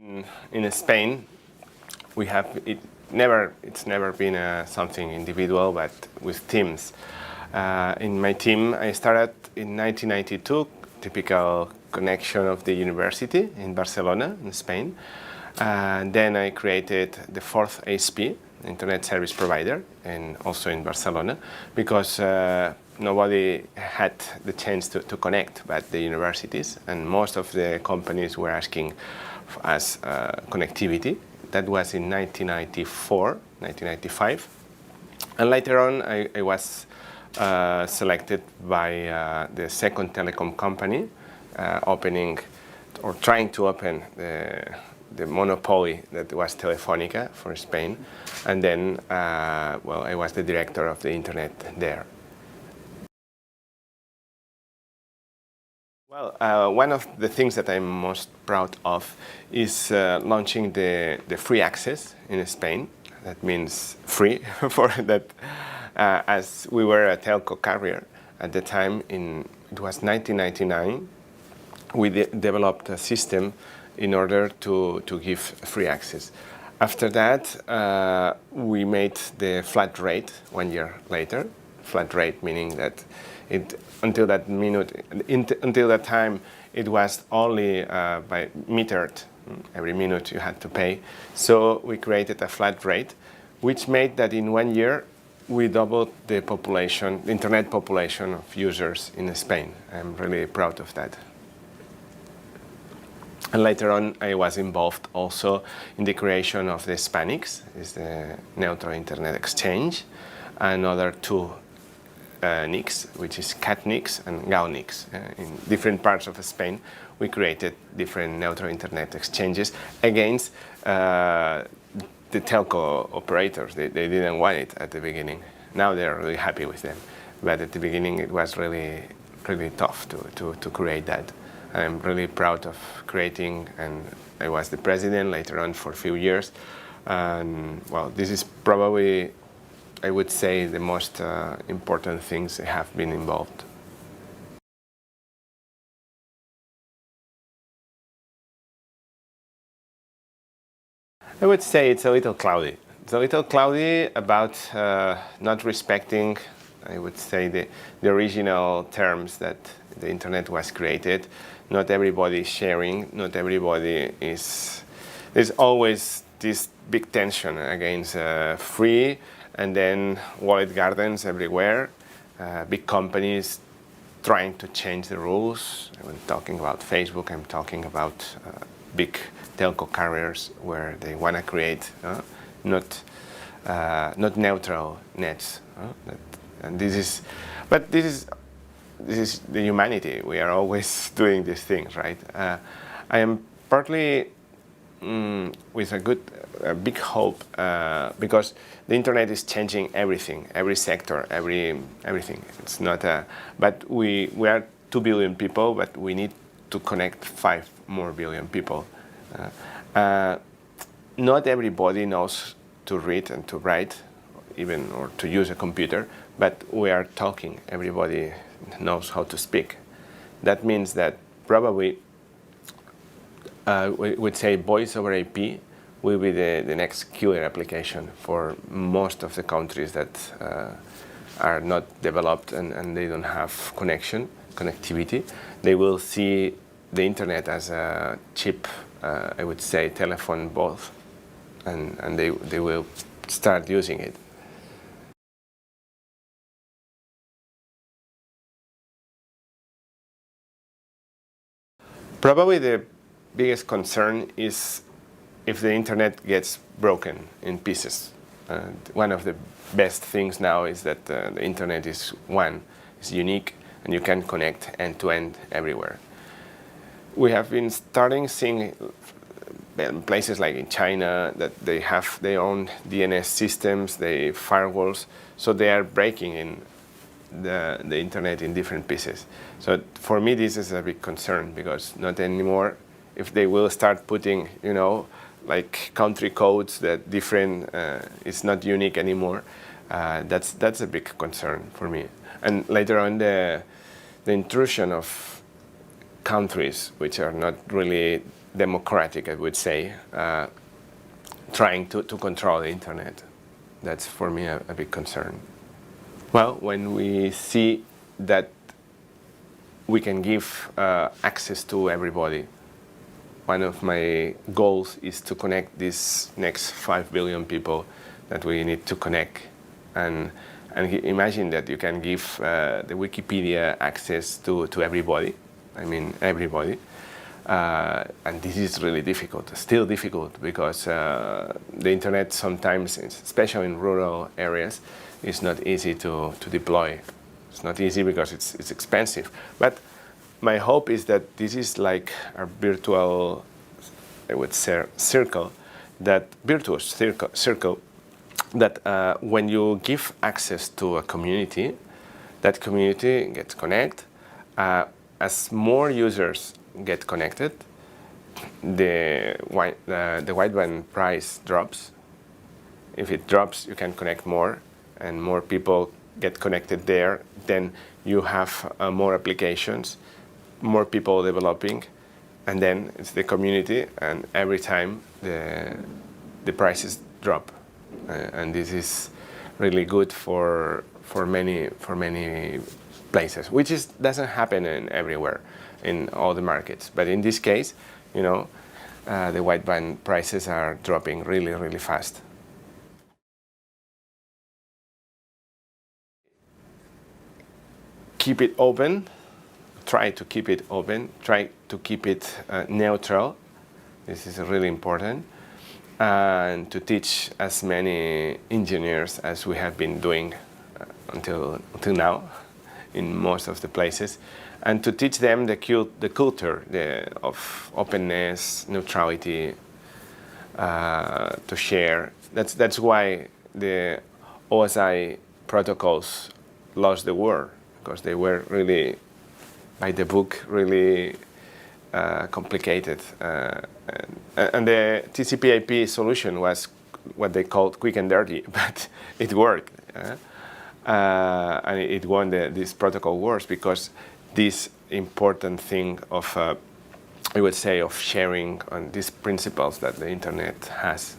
In Spain, we have it's never been something individual, but with teams. In my team, I started in 1992, typical connection of the university in Barcelona, in Spain. Then I created the fourth ISP, Internet Service Provider, and also in Barcelona, because nobody had the chance to connect but the universities, and most of the companies were asking us connectivity. That was in 1994, 1995. And later on, I was selected by the second telecom company, opening or trying to open the monopoly that was Telefónica for Spain. And then, well, I was the director of the internet there. Well, one of the things that I'm most proud of is launching the free access in Spain. That means free for that, as we were a telco carrier at the time. It was 1999. We developed a system in order to give free access. After that, we made the flat rate 1 year later. Flat rate meaning that until that time, it was only by metered. Every minute you had to pay. So we created a flat rate, which made that in 1 year we doubled the population, the internet population of users in Spain. I'm really proud of that. And later on, I was involved also in the creation of the Hispanics, is the Neutral Internet Exchange, and other two NICs, which is CAT NICs and GAU NICs. In different parts of Spain, we created different neutral internet exchanges against the telco operators. They didn't want it at the beginning. Now they're really happy with them. But at the beginning, it was really, really tough to create that. I'm really proud of creating, and I was the president later on for a few years. And well, this is probably, I would say, the most important things I have been involved. I would say it's a little cloudy. It's a little cloudy about not respecting, I would say, the original terms that the internet was created. Not everybody is sharing, not everybody is... There's always this big tension against free, and then walled gardens everywhere, big companies trying to change the rules. I'm talking about Facebook, I'm talking about big telco carriers where they want to create not neutral nets. And this is the humanity. We are always doing these things, right? I am partly with a big hope because the internet is changing everything, every sector, everything. It's not but we are 2 billion people, but we need to connect 5 more billion people. Not everybody knows to read and to write, even or to use a computer, but we are talking. Everybody knows how to speak. That means that probably we would say voice over IP will be the next killer application for most of the countries that are not developed and they don't have connectivity. They will see the internet as a cheap, I would say, telephone booth, and they will start using it. Probably the biggest concern is if the internet gets broken in pieces. One of the best things now is that the internet is unique, and you can connect end-to-end everywhere. We have been starting seeing places like in China that they have their own DNS systems, they firewalls, so they are breaking in the internet in different pieces. So for me, this is a big concern, because not anymore, if they will start putting, like country codes that different, it's not unique anymore, that's a big concern for me. And later on, the intrusion of countries which are not really democratic, I would say, trying to control the internet. That's for me a big concern. Well, when we see that we can give access to everybody, one of my goals is to connect these next 5 billion people that we need to connect. And imagine that you can give the Wikipedia access to everybody. I mean, everybody. And this is really difficult, still difficult, because the internet sometimes, especially in rural areas, is not easy to deploy. It's not easy because it's expensive. But my hope is that this is like a virtual, I would say, circle, that virtuous circle, that when you give access to a community, that community gets connected. As more users get connected, the wideband price drops. If it drops, you can connect more, and more people get connected there. Then you have more applications, more people developing, and then it's the community, and every time the prices drop. And this is really good for many places, which doesn't happen everywhere in all the markets. But in this case, you know, the wideband prices are dropping really, really fast. Keep it open. Try to keep it open. Try to keep it neutral. This is really important. And to teach as many engineers as we have been doing until now in most of the places, and to teach them the culture of openness, neutrality, to share. That's why the OSI protocols lost the war, because they were really, by the book, really complicated. And the TCP/IP solution was what they called quick and dirty, but it worked. And it won these protocol wars, because this important thing of, I would say, of sharing on these principles that the internet has.